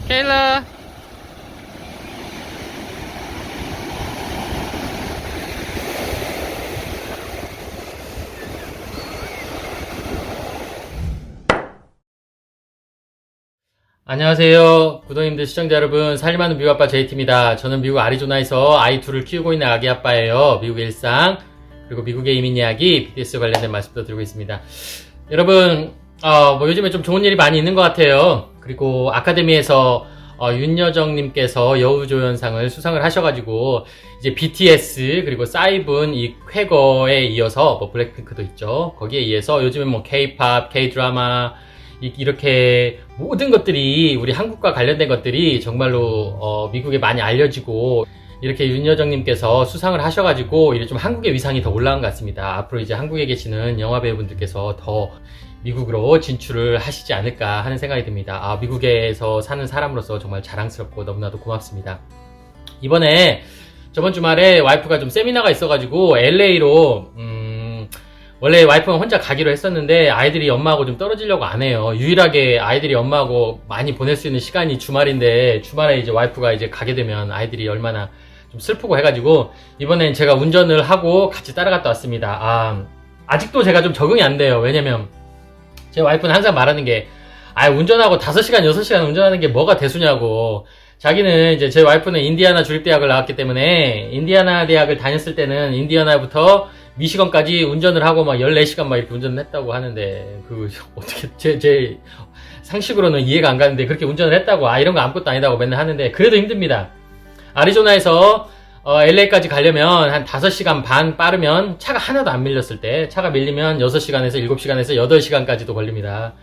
케일라. 안녕하세요. 구독님들, 시청자 여러분, 살림하는 미국 아빠 JT입니다. 저는 미국 아리조나에서 아이 둘을 키우고 있는 아기 아빠예요. 미국의 일상, 그리고 미국의 이민 이야기, BTS 관련된 말씀도 드리고 있습니다. 여러분, 요즘에 좀 좋은 일이 많이 있는 것 같아요. 그리고 아카데미에서 윤여정님께서 여우조연상을 수상을 하셔가지고, 이제 BTS, 그리고 사이븐 이 쾌거에 이어서, 블랙핑크도 있죠. 거기에 이어서 요즘에 K-pop, K-드라마, 이렇게 모든 것들이, 우리 한국과 관련된 것들이 정말로 미국에 많이 알려지고, 이렇게 윤여정님께서 수상을 하셔가지고 이제 좀 한국의 위상이 더 올라간 것 같습니다. 앞으로 이제 한국에 계시는 영화배우분들께서 더 미국으로 진출을 하시지 않을까 하는 생각이 듭니다. 미국에서 사는 사람으로서 정말 자랑스럽고 너무나도 고맙습니다. 이번에 저번 주말에 와이프가 좀 세미나가 있어가지고 LA로 원래 와이프가 혼자 가기로 했었는데 아이들이 엄마하고 좀 떨어지려고 안 해요. 유일하게 아이들이 엄마하고 많이 보낼 수 있는 시간이 주말인데, 주말에 이제 와이프가 이제 가게 되면 아이들이 얼마나 좀 슬프고 해가지고 이번엔 제가 운전을 하고 같이 따라갔다 왔습니다. 아직도 제가 좀 적응이 안 돼요. 왜냐면 제 와이프는 항상 말하는 게, 운전하고 5시간 6시간 운전하는 게 뭐가 대수냐고. 자기는 이제, 제 와이프는 인디아나 주립대학을 나왔기 때문에 인디아나 대학을 다녔을 때는 인디아나부터 미시건까지 운전을 하고 막 14시간 막 이렇게 운전을 했다고 하는데, 어떻게, 제 상식으로는 이해가 안 가는데 그렇게 운전을 했다고, 이런 거 아무것도 아니다고 맨날 하는데, 그래도 힘듭니다. 아리조나에서, LA까지 가려면 한 5시간 반 빠르면, 차가 하나도 안 밀렸을 때, 차가 밀리면 6시간에서 7시간에서 8시간까지도 걸립니다.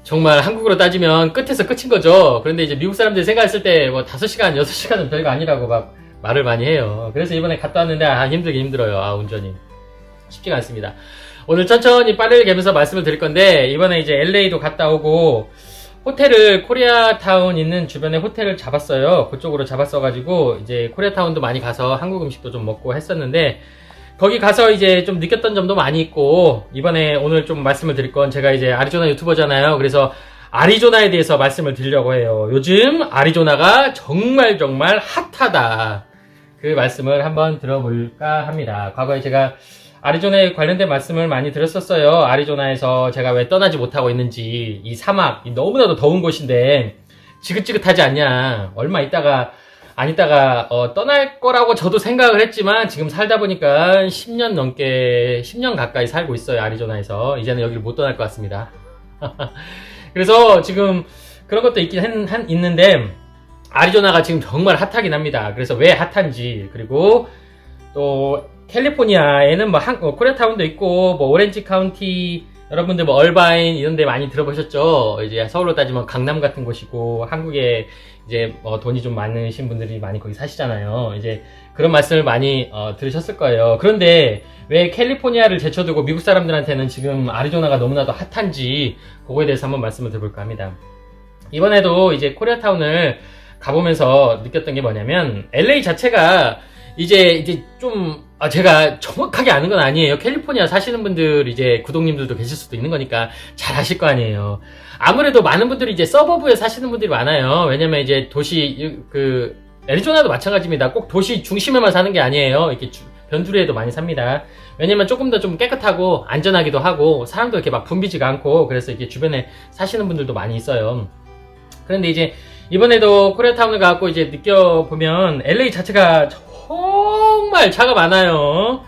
정말 한국으로 따지면 끝에서 끝인 거죠. 그런데 이제 미국 사람들이 생각했을 때, 5시간, 6시간은 별거 아니라고 막 말을 많이 해요. 그래서 이번에 갔다 왔는데, 힘들긴 힘들어요. 운전이. 쉽지가 않습니다. 오늘 천천히 빠르게 가면서 말씀을 드릴 건데, 이번에 이제 LA도 갔다 오고 호텔을, 코리아타운 있는 주변에 호텔을 잡았어요. 그쪽으로 잡았어가지고 이제 코리아타운도 많이 가서 한국 음식도 좀 먹고 했었는데, 거기 가서 이제 좀 느꼈던 점도 많이 있고, 이번에 오늘 좀 말씀을 드릴 건, 제가 이제 아리조나 유튜버잖아요. 그래서 아리조나에 대해서 말씀을 드리려고 해요. 요즘 아리조나가 정말 핫하다, 그 말씀을 한번 들어볼까 합니다. 과거에 제가 아리조나에 관련된 말씀을 많이 드렸었어요. 아리조나에서 제가 왜 떠나지 못하고 있는지, 이 사막, 너무나도 더운 곳인데 지긋지긋하지 않냐, 얼마 있다가 안 있다가 떠날 거라고 저도 생각을 했지만, 지금 살다 보니까 10년 가까이 살고 있어요. 아리조나에서. 이제는 여기를 못 떠날 것 같습니다. 그래서 지금 그런 것도 있는데, 아리조나가 지금 정말 핫하긴 합니다. 그래서 왜 핫한지, 그리고 또 캘리포니아에는 코리아타운도 있고, 오렌지 카운티, 여러분들 얼바인 이런 데 많이 들어보셨죠? 이제 서울로 따지면 강남 같은 곳이고, 한국에 이제 돈이 좀 많으신 분들이 많이 거기 사시잖아요. 이제 그런 말씀을 많이 들으셨을 거예요. 그런데 왜 캘리포니아를 제쳐두고 미국 사람들한테는 지금 아리조나가 너무나도 핫한지, 그거에 대해서 한번 말씀을 드려볼까 합니다. 이번에도 이제 코리아타운을 가보면서 느꼈던 게 뭐냐면, LA 자체가 이제 좀, 제가 정확하게 아는 건 아니에요. 캘리포니아 사시는 분들, 이제 구독님들도 계실 수도 있는 거니까 잘 아실 거 아니에요. 아무래도 많은 분들이 이제 서버브에 사시는 분들이 많아요. 왜냐면 이제 도시, 애리조나도 마찬가지입니다. 꼭 도시 중심에만 사는 게 아니에요. 이렇게 변두리에도 많이 삽니다. 왜냐면 조금 더 좀 깨끗하고 안전하기도 하고, 사람도 이렇게 막 붐비지가 않고, 그래서 이렇게 주변에 사시는 분들도 많이 있어요. 그런데 이제 이번에도 코리아타운을 가고 이제 느껴보면, LA 자체가 정말 차가 많아요.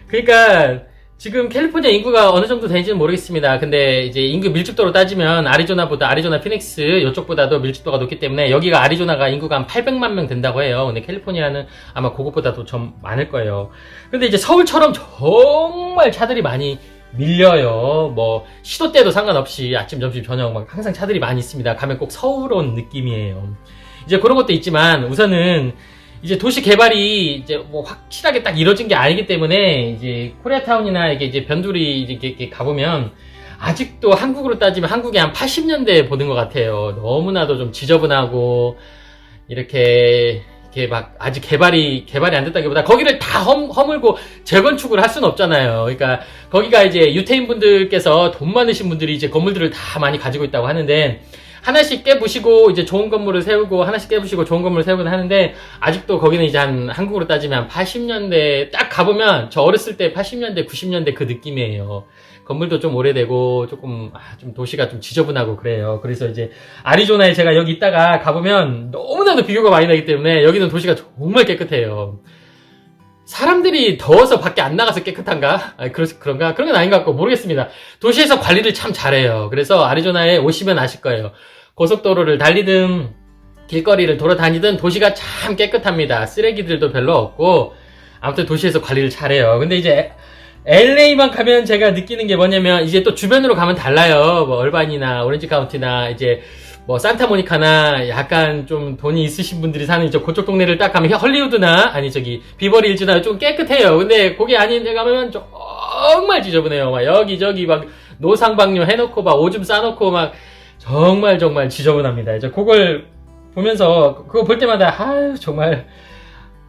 그러니까 지금 캘리포니아 인구가 어느 정도 되는지는 모르겠습니다. 근데 이제 인구 밀집도로 따지면 아리조나 피닉스 이쪽보다도 밀집도가 높기 때문에, 여기가 아리조나가 인구가 한 800만 명 된다고 해요. 근데 캘리포니아는 아마 그것보다도 좀 많을 거예요. 근데 이제 서울처럼 정말 차들이 많이 밀려요. 시도 때도 상관없이 아침, 점심, 저녁 막 항상 차들이 많이 있습니다. 가면 꼭 서울 온 느낌이에요. 이제 그런 것도 있지만, 우선은 이제 도시 개발이 이제 확실하게 딱 이루어진 게 아니기 때문에, 이제 코리아타운이나 이제 변두리 이렇게 가보면 아직도 한국으로 따지면 한국의 한 80년대 보는 것 같아요. 너무나도 좀 지저분하고, 이렇게 막 아직 개발이 안 됐다기보다 거기를 다 허물고 재건축을 할 수는 없잖아요. 그러니까 거기가 이제 유태인 분들께서 돈 많으신 분들이 이제 건물들을 다 많이 가지고 있다고 하는데, 하나씩 깨부시고 이제 좋은 건물을 세우고 하나씩 깨부시고 좋은 건물을 세우곤 하는데 아직도 거기는 이제 한 한국으로 따지면 80년대 딱 가보면 저 어렸을 때 80년대 90년대 그 느낌이에요. 건물도 좀 오래되고 조금 좀 도시가 좀 지저분하고 그래요. 그래서 이제 아리조나에 제가 여기 있다가 가보면 너무나도 비교가 많이 나기 때문에 여기는 도시가 정말 깨끗해요. 사람들이 더워서 밖에 안 나가서 깨끗한가? 그런가? 그런 건 아닌 것 같고 모르겠습니다. 도시에서 관리를 참 잘해요. 그래서 아리조나에 오시면 아실 거예요. 고속도로를 달리든 길거리를 돌아다니든 도시가 참 깨끗합니다. 쓰레기들도 별로 없고 아무튼 도시에서 관리를 잘해요. 근데 이제 LA만 가면 제가 느끼는 게 뭐냐면 이제 또 주변으로 가면 달라요. 뭐 얼반이나 오렌지 카운티나 이제 뭐 산타모니카나 약간 좀 돈이 있으신 분들이 사는 이제 그쪽 동네를 딱 가면 헐리우드나 아니 저기 비버리힐즈나 좀 깨끗해요. 근데 거기 아닌 데 가면 정말 지저분해요. 막 여기저기 막 노상방뇨 해놓고 막 오줌 싸놓고 막 정말 지저분합니다. 이제 그걸 보면서 그거 볼 때마다 아유 정말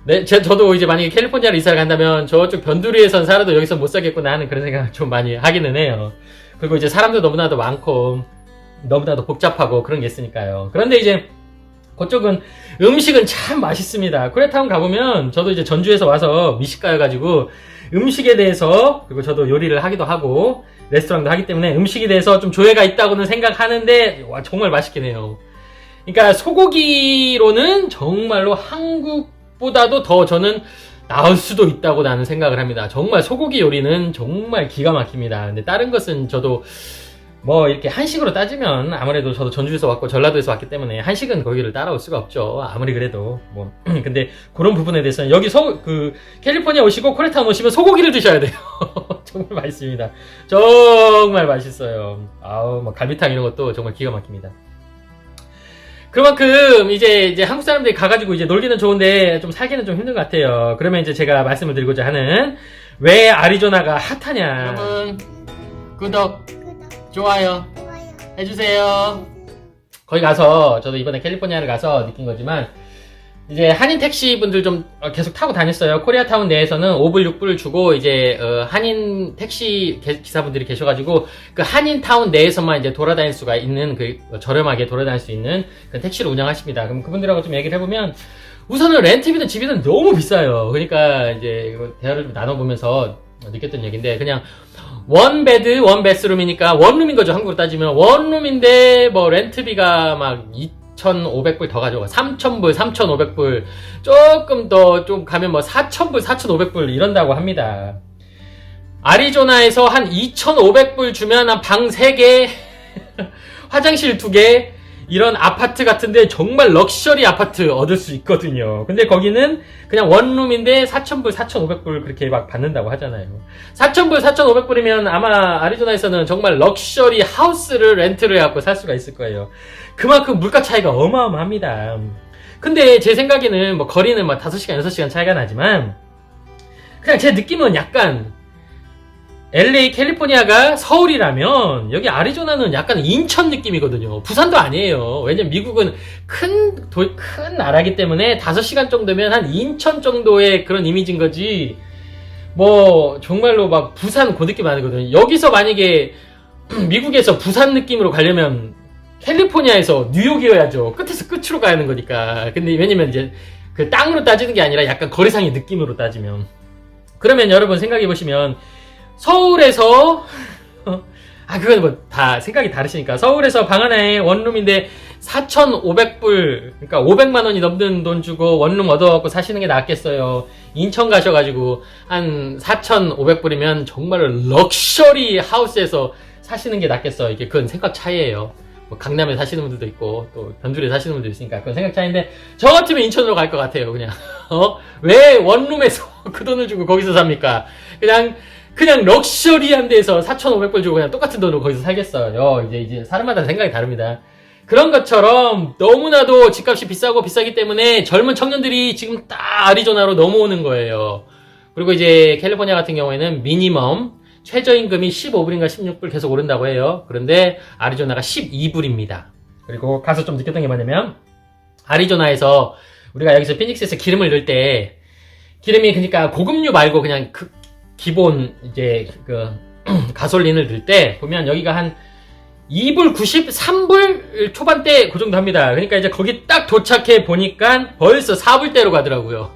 네, 저도 이제 만약에 캘리포니아로 이사를 간다면 저쪽 변두리에선 살아도 여기서 못 살겠구나 하는 그런 생각을 좀 많이 하기는 해요. 그리고 이제 사람도 너무나도 많고 너무나도 복잡하고 그런 게 있으니까요. 그런데 이제 그쪽은 음식은 참 맛있습니다. 코리아타운 가보면 저도 이제 전주에서 와서 미식가여가지고 음식에 대해서 그리고 저도 요리를 하기도 하고 레스토랑도 하기 때문에 음식에 대해서 좀 조예가 있다고는 생각하는데 와 정말 맛있긴 해요. 그러니까 소고기로는 정말로 한국보다도 더 저는 나을 수도 있다고 나는 생각을 합니다. 정말 소고기 요리는 정말 기가 막힙니다. 근데 다른 것은 저도 뭐 이렇게 한식으로 따지면 아무래도 저도 전주에서 왔고 전라도에서 왔기 때문에 한식은 거기를 따라올 수가 없죠. 아무리 그래도 뭐 근데 그런 부분에 대해서는 여기 캘리포니아 오시고 코리아타운 오시면 소고기를 드셔야 돼요. 정말 맛있습니다. 정말 맛있어요. 아우 뭐 갈비탕 이런 것도 정말 기가 막힙니다. 그만큼 이제 한국 사람들이 가가지고 이제 놀기는 좋은데 좀 살기는 좀 힘든 것 같아요. 그러면 이제 제가 말씀을 드리고자 하는 왜 아리조나가 핫하냐. 여러분 구독 좋아요 해주세요. 거기 가서 저도 이번에 캘리포니아를 가서 느낀 거지만 이제 한인 택시 분들 좀 계속 타고 다녔어요. 코리아타운 내에서는 5불 6불 주고 이제 한인 택시 기사분들이 계셔가지고 그 한인타운 내에서만 이제 돌아다닐 수가 있는 그 저렴하게 돌아다닐 수 있는 그 택시를 운영하십니다. 그럼 그분들하고 좀 얘기를 해보면 우선은 렌트비는 집비는 너무 비싸요. 그러니까 이제 대화를 좀 나눠보면서 느꼈던 얘기인데 그냥 원 베드 원 베스룸이니까 원룸인 거죠. 한국으로 따지면 원룸인데 뭐 렌트비가 막 2,500불 더 가져가 3,000불 3,500불 조금 더 좀 가면 뭐 4,000불 4,500불 이런다고 합니다. 아리조나에서 한 2,500불 주면 한 방 3개 화장실 2개 이런 아파트 같은데 정말 럭셔리 아파트 얻을 수 있거든요. 근데 거기는 그냥 원룸인데 4,000불, 4,500불 그렇게 막 받는다고 하잖아요. 4,000불, 4,500불이면 아마 아리조나에서는 정말 럭셔리 하우스를 렌트를 해갖고 살 수가 있을 거예요. 그만큼 물가 차이가 어마어마합니다. 근데 제 생각에는 뭐 거리는 막 5시간, 6시간 차이가 나지만 그냥 제 느낌은 약간 LA, 캘리포니아가 서울이라면 여기 아리조나는 약간 인천 느낌이거든요. 부산도 아니에요. 왜냐면 미국은 큰 나라기 때문에 5시간 정도면 한 인천 정도의 그런 이미지인 거지 뭐 정말로 막 부산 그 느낌 아니거든요. 여기서 만약에 미국에서 부산 느낌으로 가려면 캘리포니아에서 뉴욕이어야죠. 끝에서 끝으로 가야 하는 거니까. 근데 왜냐면 이제 그 땅으로 따지는 게 아니라 약간 거리상의 느낌으로 따지면 그러면 여러분 생각해 보시면 서울에서 그건 뭐 다 생각이 다르시니까 서울에서 방 하나에 원룸인데 4,500불 그러니까 500만 원이 넘는 돈 주고 원룸 얻어갖고 사시는 게 낫겠어요. 인천 가셔가지고 한 4,500불이면 정말로 럭셔리 하우스에서 사시는 게 낫겠어요. 이게 그건 생각 차이예요. 뭐 강남에 사시는 분들도 있고 또 변두리에 사시는 분들도 있으니까 그건 생각 차이인데 저 같으면 인천으로 갈 것 같아요. 그냥 왜 원룸에서 그 돈을 주고 거기서 삽니까? 그냥 럭셔리한 데서 4,500불 주고 그냥 똑같은 돈으로 거기서 살겠어요. 이제 사람마다 생각이 다릅니다. 그런 것처럼 너무나도 집값이 비싸기 때문에 젊은 청년들이 지금 딱 아리조나로 넘어오는 거예요. 그리고 이제 캘리포니아 같은 경우에는 미니멈 최저임금이 15불인가 16불 계속 오른다고 해요. 그런데 아리조나가 12불입니다. 그리고 가서 좀 느꼈던 게 뭐냐면 아리조나에서 우리가 여기서 피닉스에서 기름을 넣을 때 기름이 그러니까 고급류 말고 그냥 기본 이제 그 가솔린을 넣을 때 보면 여기가 한 2불 93불 초반대 그 정도 합니다. 그러니까 이제 거기 딱 도착해 보니까 벌써 4불대로 가더라고요.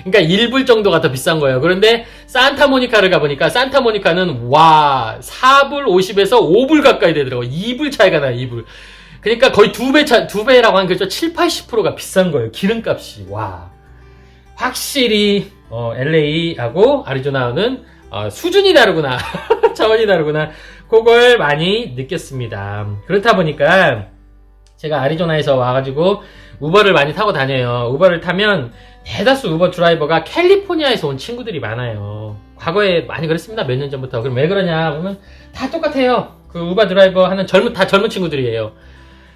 그러니까 1불 정도가 더 비싼 거예요. 그런데 산타모니카를 가보니까 산타모니카는 와 4불 50에서 5불 가까이 되더라고요. 2불 차이가 나요. 2불. 그러니까 거의 2배라고 하는 거죠. 7, 80%가 비싼 거예요. 기름값이. 와. 확실히 LA하고 아리조나는 수준이 다르구나. 차원이 다르구나. 그걸 많이 느꼈습니다. 그렇다 보니까 제가 아리조나에서 와가지고 우버를 많이 타고 다녀요. 우버를 타면 대다수 우버 드라이버가 캘리포니아에서 온 친구들이 많아요. 과거에 많이 그랬습니다. 몇 년 전부터. 그럼 왜 그러냐 보면 다 똑같아요. 그 우버 드라이버 하는 다 젊은 친구들이에요.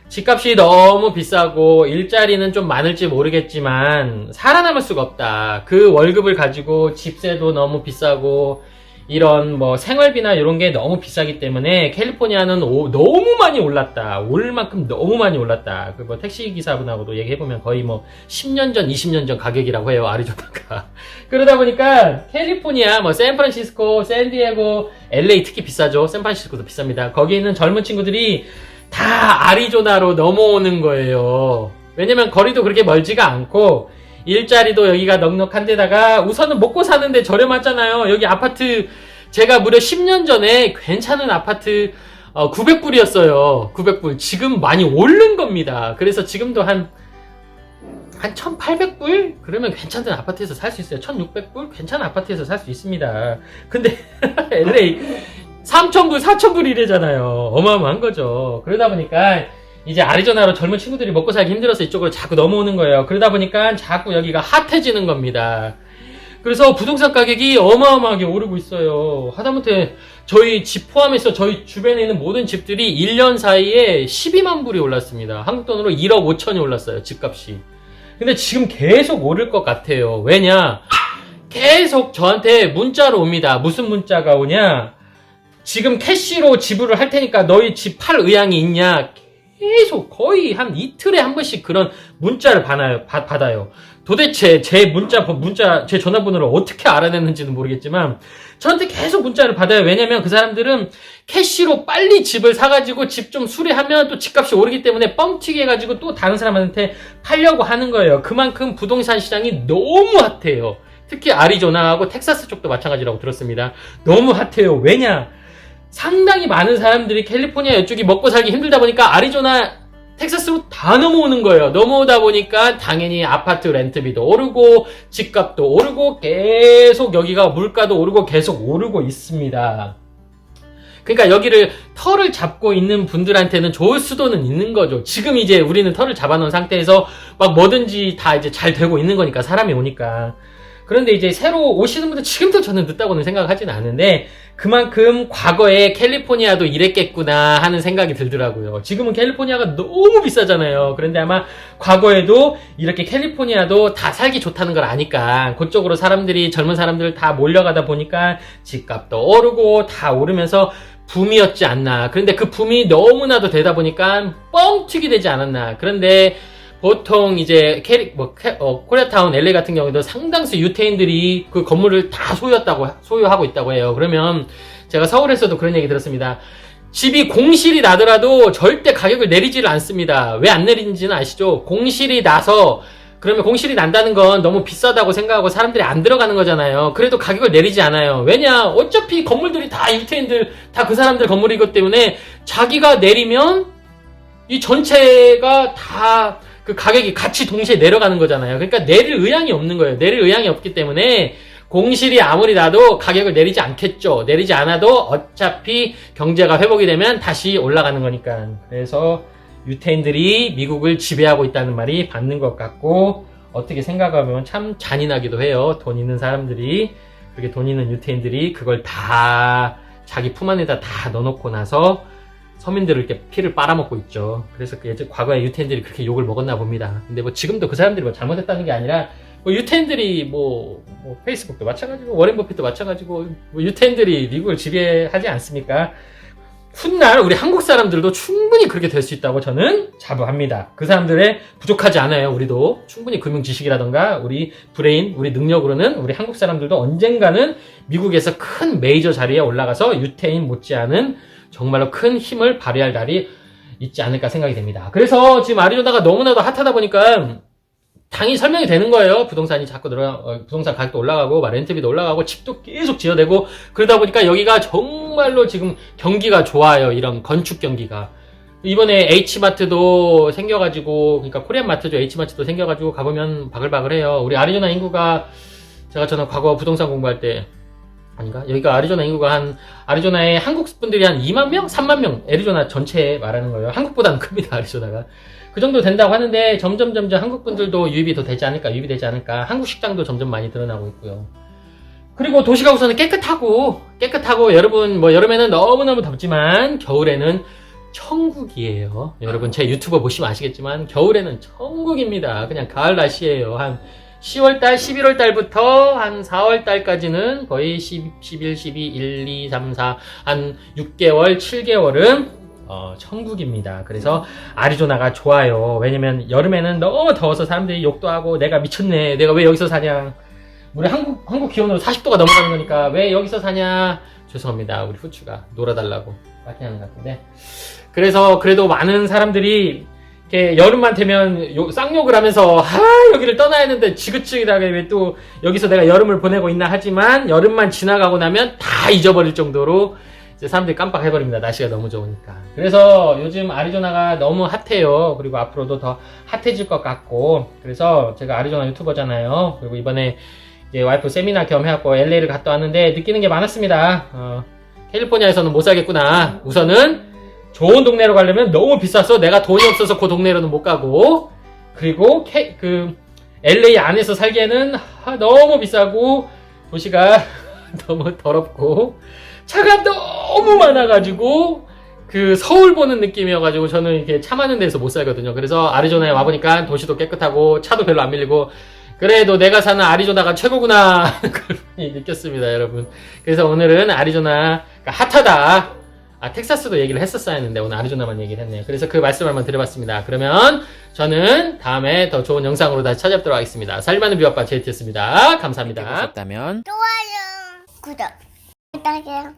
집값이 너무 비싸고 일자리는 좀 많을지 모르겠지만 살아남을 수가 없다. 그 월급을 가지고 집세도 너무 비싸고 이런 뭐 생활비나 이런 게 너무 비싸기 때문에 캘리포니아는 너무 많이 올랐다. 올 만큼 너무 많이 올랐다. 그 뭐 택시 기사분하고도 얘기해보면 거의 뭐 10년 전, 20년 전 가격이라고 해요. 아리조나가. 그러다 보니까 캘리포니아, 뭐 샌프란시스코, 샌디에고, LA 특히 비싸죠. 샌프란시스코도 비쌉니다. 거기 있는 젊은 친구들이 다 아리조나로 넘어오는 거예요. 왜냐면 거리도 그렇게 멀지가 않고 일자리도 여기가 넉넉한 데다가 우선은 먹고 사는데 저렴하잖아요. 여기 아파트 제가 무려 10년 전에 괜찮은 아파트 900불이었어요. 900불. 지금 많이 오른 겁니다. 그래서 지금도 한 1800불? 그러면 괜찮은 아파트에서 살 수 있어요. 1600불? 괜찮은 아파트에서 살 수 있습니다. 근데 LA 3000불, 4000불 이래잖아요. 어마어마한 거죠. 그러다 보니까 이제 아리조나로 젊은 친구들이 먹고 살기 힘들어서 이쪽으로 자꾸 넘어오는 거예요. 그러다 보니까 자꾸 여기가 핫해지는 겁니다. 그래서 부동산 가격이 어마어마하게 오르고 있어요. 하다못해 저희 집 포함해서 저희 주변에 있는 모든 집들이 1년 사이에 12만 불이 올랐습니다. 한국 돈으로 1억 5천이 올랐어요. 집값이. 근데 지금 계속 오를 것 같아요. 왜냐? 계속 저한테 문자로 옵니다. 무슨 문자가 오냐? 지금 캐시로 지불을 할 테니까 너희 집 팔 의향이 있냐? 계속 거의 한 이틀에 한 번씩 그런 문자를 받아요. 도대체 제 제 전화번호를 어떻게 알아냈는지는 모르겠지만 저한테 계속 문자를 받아요. 왜냐면 그 사람들은 캐시로 빨리 집을 사가지고 집 좀 수리하면 또 집값이 오르기 때문에 뻥튀기 해가지고 또 다른 사람한테 팔려고 하는 거예요. 그만큼 부동산 시장이 너무 핫해요. 특히 아리조나하고 텍사스 쪽도 마찬가지라고 들었습니다. 너무 핫해요. 왜냐? 상당히 많은 사람들이 캘리포니아 이쪽이 먹고 살기 힘들다 보니까 아리조나, 텍사스로 다 넘어오는 거예요. 넘어오다 보니까 당연히 아파트 렌트비도 오르고 집값도 오르고 계속 여기가 물가도 오르고 계속 오르고 있습니다. 그러니까 여기를 터를 잡고 있는 분들한테는 좋을 수도는 있는 거죠. 지금 이제 우리는 터를 잡아놓은 상태에서 막 뭐든지 다 이제 잘 되고 있는 거니까 사람이 오니까. 그런데 이제 새로 오시는 분들 지금도 저는 늦다고는 생각하지는 않은데 그만큼 과거에 캘리포니아도 이랬겠구나 하는 생각이 들더라고요. 지금은 캘리포니아가 너무 비싸잖아요. 그런데 아마 과거에도 이렇게 캘리포니아도 다 살기 좋다는 걸 아니까 그쪽으로 사람들이 젊은 사람들 다 몰려가다 보니까 집값도 오르고 다 오르면서 붐이었지 않나. 그런데 그 붐이 너무나도 되다 보니까 뻥튀기 되지 않았나. 그런데 보통 이제 코리아타운 LA 같은 경우도 상당수 유태인들이 그 건물을 다 소유하고 있다고 해요. 그러면 제가 서울에서도 그런 얘기 들었습니다. 집이 공실이 나더라도 절대 가격을 내리지를 않습니다. 왜 안 내리는지는 아시죠? 공실이 나서 그러면 공실이 난다는 건 너무 비싸다고 생각하고 사람들이 안 들어가는 거잖아요. 그래도 가격을 내리지 않아요. 왜냐? 어차피 건물들이 다 유태인들 다 그 사람들 건물이기 때문에 자기가 내리면 이 전체가 다 그 가격이 같이 동시에 내려가는 거잖아요. 그러니까 내릴 의향이 없는 거예요. 내릴 의향이 없기 때문에 공실이 아무리 나도 가격을 내리지 않겠죠. 내리지 않아도 어차피 경제가 회복이 되면 다시 올라가는 거니까. 그래서 유태인들이 미국을 지배하고 있다는 말이 맞는 것 같고 어떻게 생각하면 참 잔인하기도 해요. 돈 있는 사람들이 그렇게 돈 있는 유태인들이 그걸 다 자기 품 안에다 다 넣어놓고 나서 서민들을 이렇게 피를 빨아먹고 있죠. 그래서 과거에 유태인들이 그렇게 욕을 먹었나 봅니다. 근데 뭐 지금도 그 사람들이 뭐 잘못했다는 게 아니라 뭐 유태인들이 뭐 페이스북도 마찬가지고 워렌 버핏도 마찬가지고 뭐 유태인들이 미국을 지배하지 않습니까? 훗날 우리 한국 사람들도 충분히 그렇게 될 수 있다고 저는 자부합니다. 그 사람들의 부족하지 않아요. 우리도 충분히 금융 지식이라던가 우리 브레인, 우리 능력으로는 우리 한국 사람들도 언젠가는 미국에서 큰 메이저 자리에 올라가서 유태인 못지않은 정말로 큰 힘을 발휘할 날이 있지 않을까 생각이 됩니다. 그래서 지금 아리조나가 너무나도 핫하다 보니까 당연히 설명이 되는 거예요. 부동산이 자꾸 부동산 가격도 올라가고, 렌트비도 올라가고, 집도 계속 지어대고, 그러다 보니까 여기가 정말로 지금 경기가 좋아요. 이런 건축 경기가. 이번에 H마트도 생겨가지고, 그러니까 코리안 마트죠. H마트도 생겨가지고 가보면 바글바글해요. 우리 아리조나 인구가, 저는 과거 부동산 공부할 때, 아닌가? 여기가 아리조나 인구가 아리조나에 한국 분들이 한 2만 명? 3만 명? 애리조나 전체에 말하는 거예요. 한국보다는 큽니다, 아리조나가. 그 정도 된다고 하는데, 점점 한국 분들도 유입이 되지 않을까. 한국 식당도 점점 많이 드러나고 있고요. 그리고 도시가 우선은 깨끗하고, 여러분, 여름에는 너무너무 덥지만, 겨울에는 천국이에요. 여러분, 제 유튜버 보시면 아시겠지만, 겨울에는 천국입니다. 그냥 가을 날씨예요. 한 10월달, 11월달부터 한 4월달까지는 거의 11, 12, 1, 2, 3, 4, 한 6개월, 7개월은 천국입니다. 그래서 아리조나가 좋아요. 왜냐면 여름에는 너무 더워서 사람들이 욕도 하고 내가 미쳤네. 내가 왜 여기서 사냐. 우리 한국 기온으로 40도가 넘어가는 거니까 왜 여기서 사냐. 죄송합니다. 우리 후추가 놀아달라고 파티하는 것 같은데. 그래서 그래도 많은 사람들이 이렇게 여름만 되면 쌍욕을 하면서 여기를 떠나야 했는데 지긋지긋하게 왜 또 여기서 내가 여름을 보내고 있나 하지만 여름만 지나가고 나면 다 잊어버릴 정도로 이제 사람들이 깜빡해버립니다. 날씨가 너무 좋으니까. 그래서 요즘 아리조나가 너무 핫해요. 그리고 앞으로도 더 핫해질 것 같고. 그래서 제가 아리조나 유튜버잖아요. 그리고 이번에 이제 와이프 세미나 겸 해갖고 LA를 갔다 왔는데 느끼는 게 많았습니다. 캘리포니아에서는 못 살겠구나. 우선은 좋은 동네로 가려면 너무 비싸서 내가 돈이 없어서 그 동네로는 못 가고, 그리고 LA 안에서 살기에는 너무 비싸고 도시가 너무 더럽고 차가 너무 많아가지고 서울 보는 느낌이어가지고 저는 이렇게 차 많은 데서 못 살거든요. 그래서 아리조나에 와보니까 도시도 깨끗하고 차도 별로 안 밀리고 그래도 내가 사는 아리조나가 최고구나 하는 걸 느꼈습니다, 여러분. 그래서 오늘은 아리조나가 핫하다. 텍사스도 얘기를 했었어야 했는데 오늘 아리조나만 얘기를 했네요. 그래서 그 말씀을 한번 드려봤습니다. 그러면 저는 다음에 더 좋은 영상으로 다시 찾아뵙도록 하겠습니다. 살림하는 뷰아빠 JT였습니다. 감사합니다. 좋아요, 구독 부탁해요.